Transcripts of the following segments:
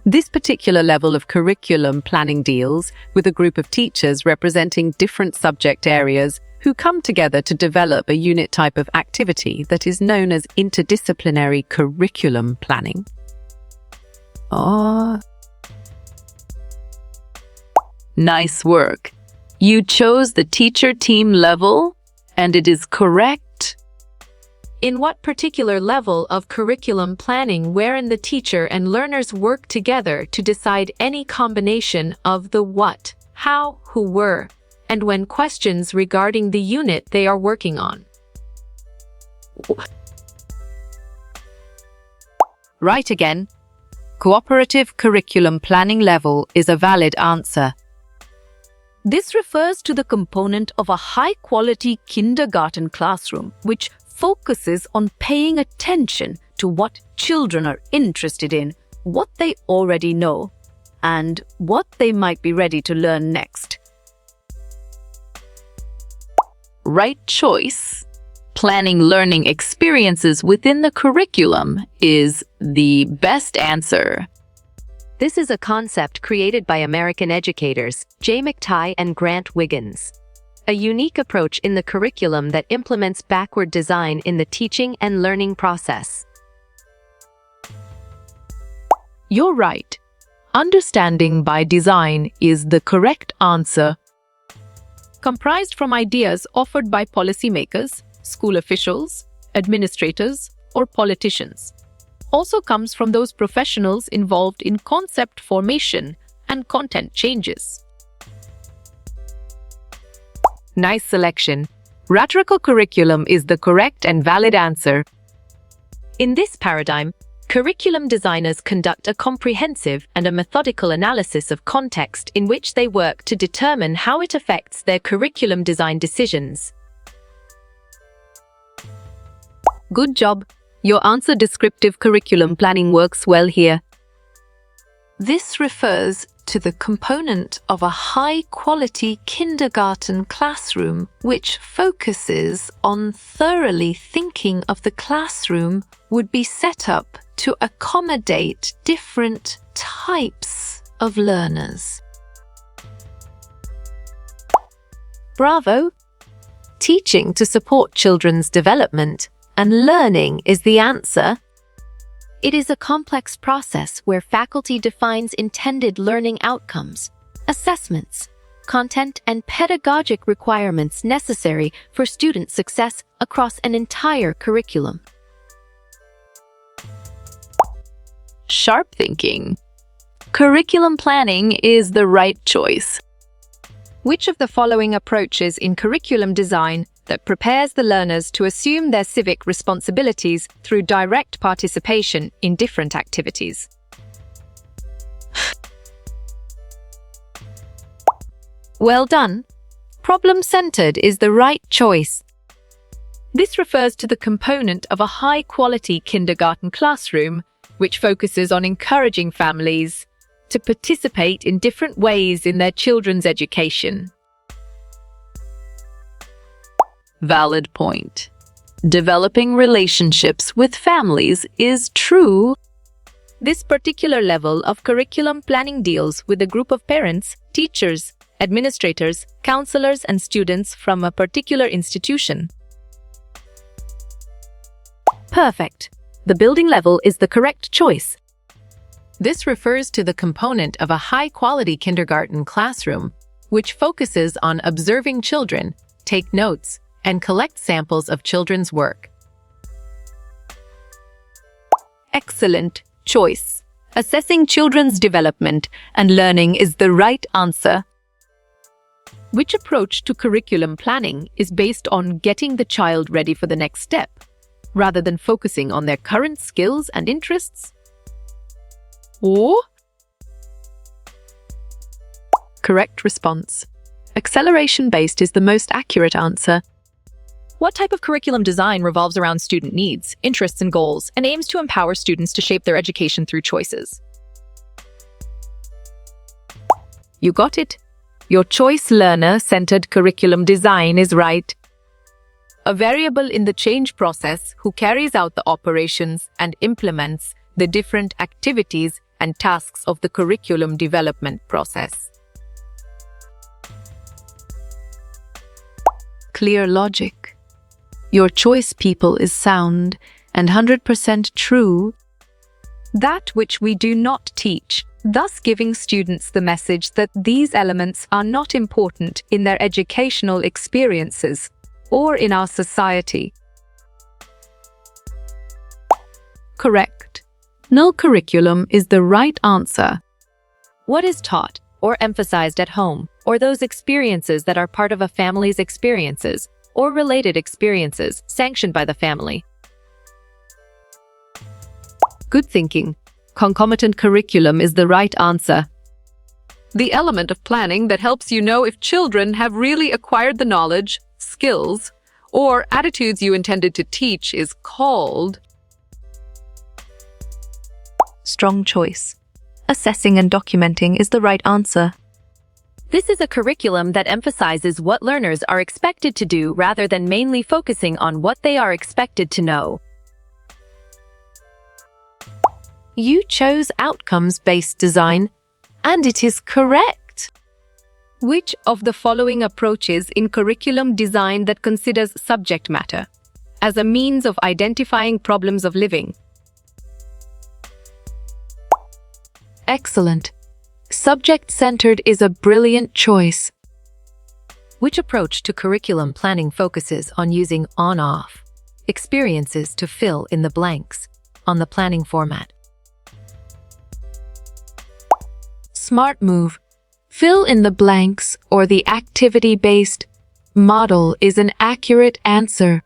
This particular level of curriculum planning deals with a group of teachers representing different subject areas who come together to develop a unit type of activity that is known as interdisciplinary curriculum planning. Nice work. You chose the teacher team level, and it is correct. In what particular level of curriculum planning wherein the teacher and learners work together to decide any combination of the what, how, who, were, and when questions regarding the unit they are working on? Right again. Cooperative curriculum planning level is a valid answer. This refers to the component of a high-quality kindergarten classroom, which focuses on paying attention to what children are interested in, what they already know, and what they might be ready to learn next. Right choice. Planning learning experiences within the curriculum is the best answer. This is a concept created by American educators Jay McTighe and Grant Wiggins. A unique approach in the curriculum that implements backward design in the teaching and learning process. You're right. Understanding by design is the correct answer. Comprised from ideas offered by policymakers, school officials, administrators, or politicians. Also comes from those professionals involved in concept formation and content changes. Nice selection. Rhetorical curriculum is the correct and valid answer. In this paradigm, curriculum designers conduct a comprehensive and a methodical analysis of context in which they work to determine how it affects their curriculum design decisions. Good job. Your answer descriptive curriculum planning works well here. This refers to the component of a high-quality kindergarten classroom which focuses on thoroughly thinking of the classroom would be set up to accommodate different types of learners. Bravo! Teaching to support children's development and learning is the answer. It is a complex process where faculty defines intended learning outcomes, assessments, content, and pedagogic requirements necessary for student success across an entire curriculum. Sharp thinking. Curriculum planning is the right choice. Which of the following approaches in curriculum design that prepares the learners to assume their civic responsibilities through direct participation in different activities? Well done. Problem-centered is the right choice. This refers to the component of a high-quality kindergarten classroom, which focuses on encouraging families to participate in different ways in their children's education. Valid point. Developing relationships with families is true. This particular level of curriculum planning deals with a group of parents, teachers, administrators, counselors, and students from a particular institution. Perfect. The building level is the correct choice. This refers to the component of a high-quality kindergarten classroom, which focuses on observing children, take notes, and collect samples of children's work. Excellent choice. Assessing children's development and learning is the right answer. Which approach to curriculum planning is based on getting the child ready for the next step, rather than focusing on their current skills and interests? Or? Correct response. Acceleration-based is the most accurate answer. What type of curriculum design revolves around student needs, interests, and goals, and aims to empower students to shape their education through choices? You got it. Your choice learner-centered curriculum design is right. A variable in the change process who carries out the operations and implements the different activities and tasks of the curriculum development process. Clear logic. Your choice, people, is sound and 100% true. That which we do not teach, thus giving students the message that these elements are not important in their educational experiences or in our society. Correct. Null curriculum is the right answer. What is taught or emphasized at home, or those experiences that are part of a family's experiences, or related experiences sanctioned by the family. Good thinking. Concomitant curriculum is the right answer. The element of planning that helps you know if children have really acquired the knowledge, skills, or attitudes you intended to teach is called Strong choice. Assessing and documenting is the right answer. This is a curriculum that emphasizes what learners are expected to do rather than mainly focusing on what they are expected to know. You chose outcomes-based design, and it is correct. Which of the following approaches in curriculum design that considers subject matter as a means of identifying problems of living? Excellent. Subject-centered is a brilliant choice. Which approach to curriculum planning focuses on using on-off experiences to fill in the blanks on the planning format? Smart move. Fill in the blanks or the activity-based model is an accurate answer.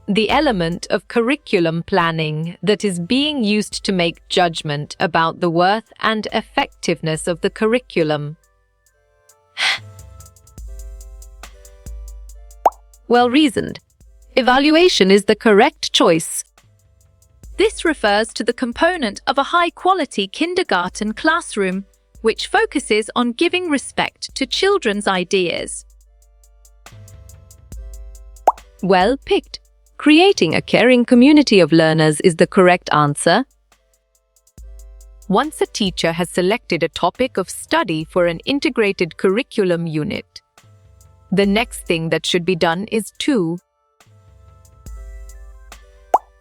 The element of curriculum planning that is being used to make judgment about the worth and effectiveness of the curriculum. Well reasoned. Evaluation is the correct choice. This refers to the component of a high-quality kindergarten classroom, which focuses on giving respect to children's ideas. Well picked. Creating a caring community of learners is the correct answer. Once a teacher has selected a topic of study for an integrated curriculum unit, the next thing that should be done is to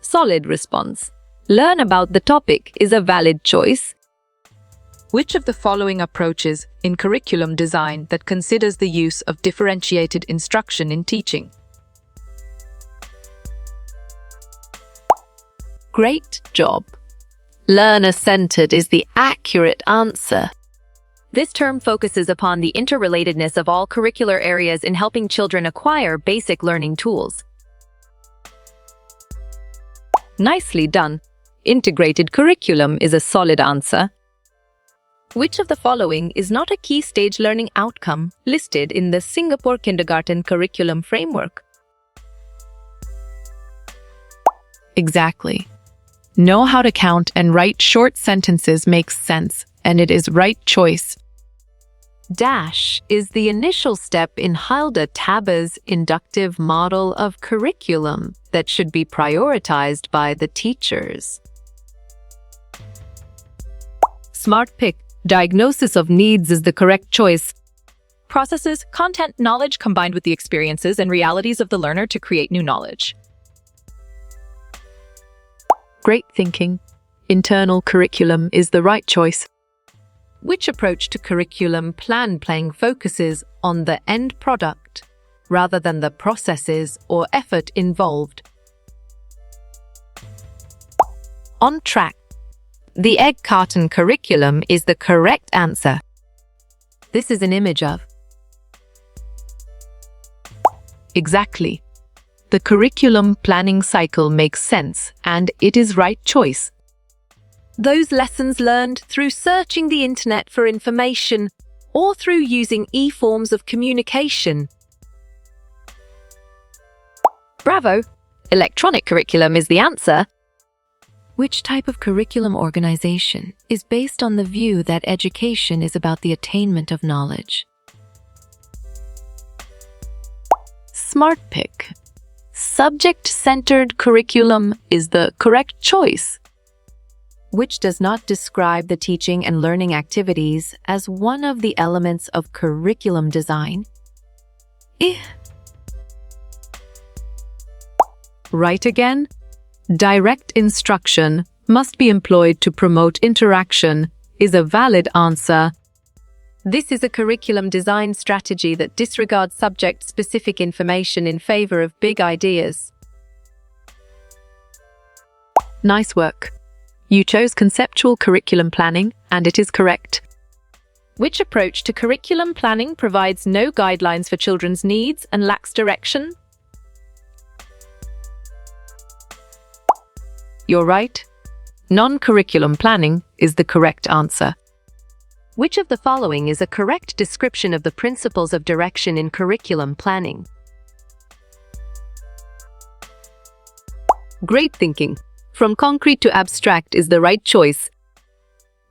solid response. Learn about the topic is a valid choice. Which of the following approaches in curriculum design that considers the use of differentiated instruction in teaching? Great job. Learner-centered is the accurate answer. This term focuses upon the interrelatedness of all curricular areas in helping children acquire basic learning tools. Nicely done. Integrated curriculum is a solid answer. Which of the following is not a key stage learning outcome listed in the Singapore Kindergarten Curriculum Framework? Exactly. Know how to count and write short sentences makes sense, and it is right choice. Dash is the initial step in Hilda Tabba's inductive model of curriculum that should be prioritized by the teachers. Smart pick. Diagnosis of needs is the correct choice. Processes content knowledge combined with the experiences and realities of the learner to create new knowledge. Great thinking. Internal curriculum is the right choice. Which approach to curriculum planning focuses on the end product rather than the processes or effort involved? On track. The egg carton curriculum is the correct answer. This is an image of. Exactly. The curriculum planning cycle makes sense, and it is right choice. Those lessons learned through searching the internet for information or through using e-forms of communication. Bravo! Electronic curriculum is the answer. Which type of curriculum organization is based on the view that education is about the attainment of knowledge? Smart pick. Subject-centered curriculum is the correct choice. which does not describe the teaching and learning activities as one of the elements of curriculum design. Right again? Direct instruction must be employed to promote interaction is a valid answer. This is a curriculum design strategy that disregards subject-specific information in favor of big ideas. Nice work. You chose conceptual curriculum planning, and it is correct. Which approach to curriculum planning provides no guidelines for children's needs and lacks direction? You're right. Non-curriculum planning is the correct answer. Which of the following is a correct description of the principles of direction in curriculum planning? Great thinking. From concrete to abstract is the right choice.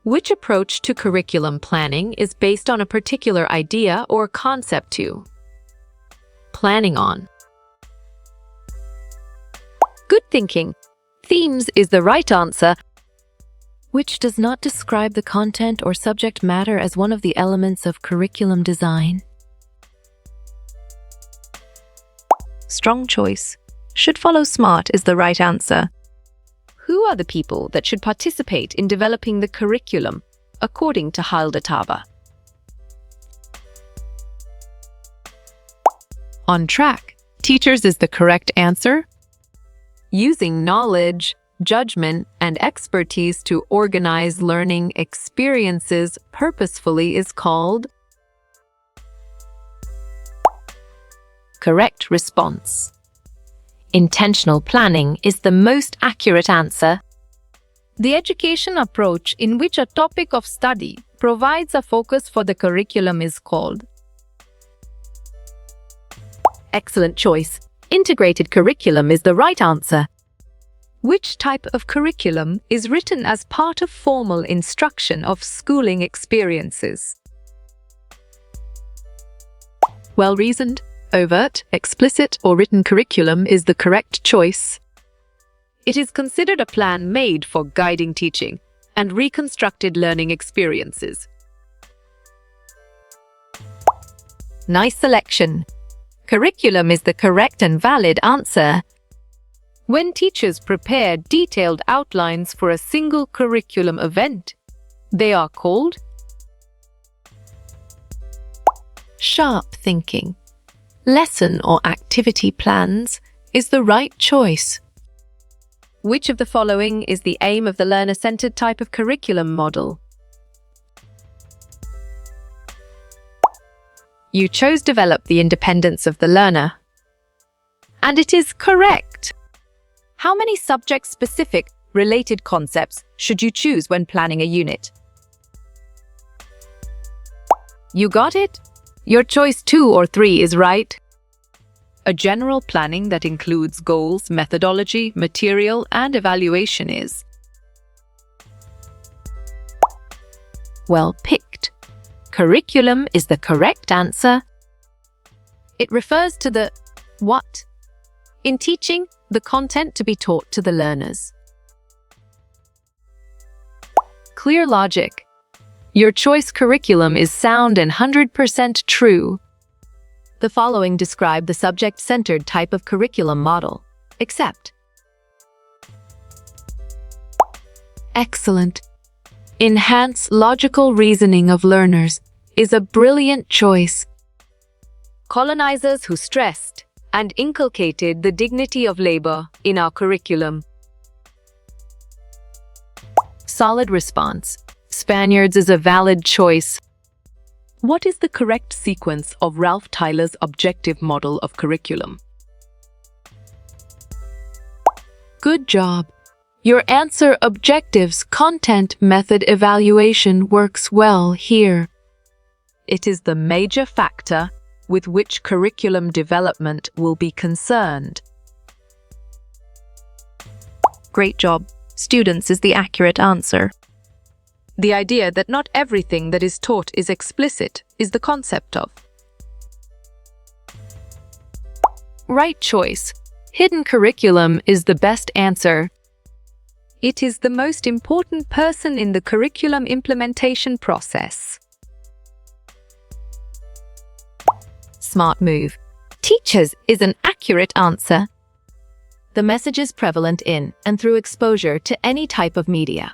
Which approach to curriculum planning is based on a particular idea or concept to planning on? Good thinking. Themes is the right answer. Which does not describe the content or subject matter as one of the elements of curriculum design? Strong choice. Should follow smart is the right answer. Who are the people that should participate in developing the curriculum, according to Hilda Taba? On track. Teachers is the correct answer. Using knowledge, judgment, and expertise to organize learning experiences purposefully is called Correct response. Intentional planning is the most accurate answer. the education approach in which a topic of study provides a focus for the curriculum is called Excellent choice. Integrated curriculum is the right answer. Which type of curriculum is written as part of formal instruction of schooling experiences? Well-reasoned, overt, explicit, or written curriculum is the correct choice. It is considered a plan made for guiding teaching and reconstructed learning experiences. Nice selection. Curriculum is the correct and valid answer. When teachers prepare detailed outlines for a single curriculum event, they are called Sharp thinking. Lesson or activity plans is the right choice. Which of the following is the aim of the learner-centered type of curriculum model? You chose develop the independence of the learner. And it is correct. How many subject-specific related concepts should you choose when planning a unit? You got it? Your choice 2 or 3 is right. A general planning that includes goals, methodology, material, and evaluation is Well picked. Curriculum is the correct answer. It refers to the what in teaching, the content to be taught to the learners. Clear logic. Your choice curriculum is sound and 100% true. The following describe the subject-centered type of curriculum model, except Excellent. Enhance logical reasoning of learners is a brilliant choice. colonizers who stressed and inculcated the dignity of labor in our curriculum. Solid response. Spaniards is a valid choice. What is the correct sequence of Ralph Tyler's objective model of curriculum? Good job. Your answer objectives content method evaluation works well here. It is the major factor with which curriculum development will be concerned. Great job. Students is the accurate answer. The idea that not everything that is taught is explicit is the concept of Right choice. Hidden curriculum is the best answer. It is the most important person in the curriculum implementation process. Smart move. Teachers is an accurate answer. The message is prevalent in and through exposure to any type of media.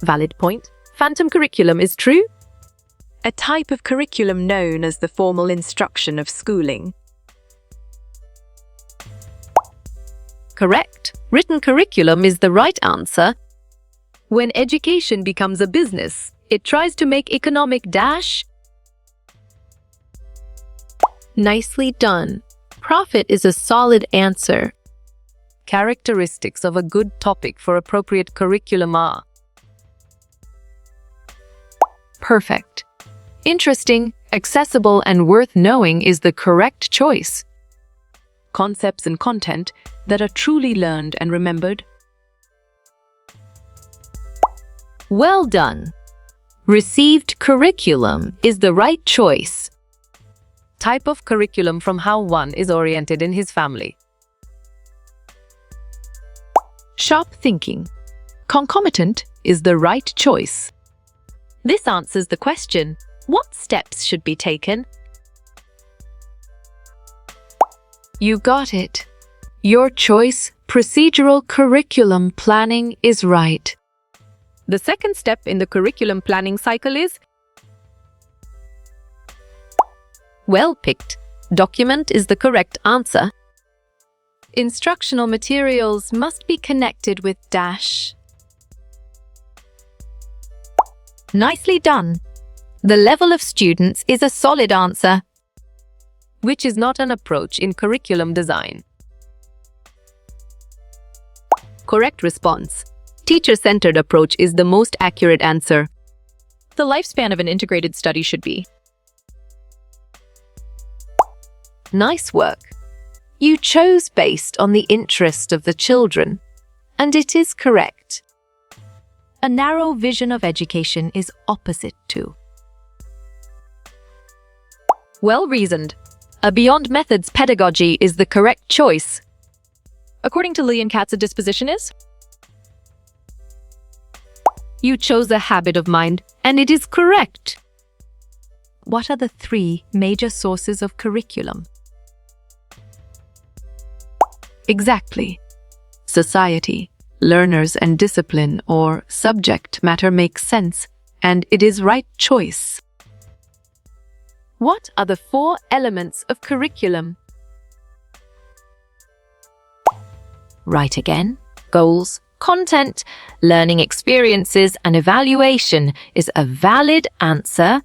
Valid point. Phantom curriculum is true. A type of curriculum known as the formal instruction of schooling. Correct. Written curriculum is the right answer. When education becomes a business, it tries to make economic dash. Nicely done. Profit is a solid answer. Characteristics of a good topic for appropriate curriculum are Perfect. Interesting, accessible, and worth knowing is the correct choice. concepts and content that are truly learned and remembered. Well done. Received curriculum is the right choice. type of curriculum from how one is oriented in his family. Sharp thinking. Concomitant is the right choice. This answers the question, what steps should be taken? You got it. Your choice, procedural curriculum planning, is right. The second step in the curriculum planning cycle is Well picked. Document is the correct answer. instructional materials must be connected with dash. Nicely done. The level of students is a solid answer. Which is not an approach in curriculum design. Correct response. Teacher-centered approach is the most accurate answer. The lifespan of an integrated study should be Nice work. You chose based on the interest of the children, and it is correct. A narrow vision of education is opposite to well-reasoned. a beyond methods pedagogy is the correct choice. According to Lee and Katz, a disposition is You chose a habit of mind, and it is correct. What are the 3 major sources of curriculum? Exactly. Society, learners and discipline or subject matter makes sense, and it is right choice. What are the 4 elements of curriculum? Right again. Goals, content, learning experiences, and evaluation is a valid answer.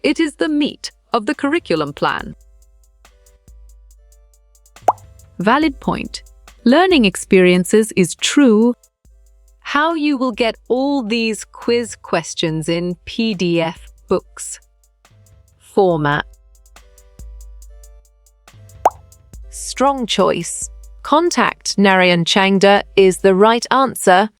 it is the meat of the curriculum plan. Valid point. Learning experiences is true. How you will get all these quiz questions in PDF books. Format. Strong choice. Contact Narayan Changda is the right answer.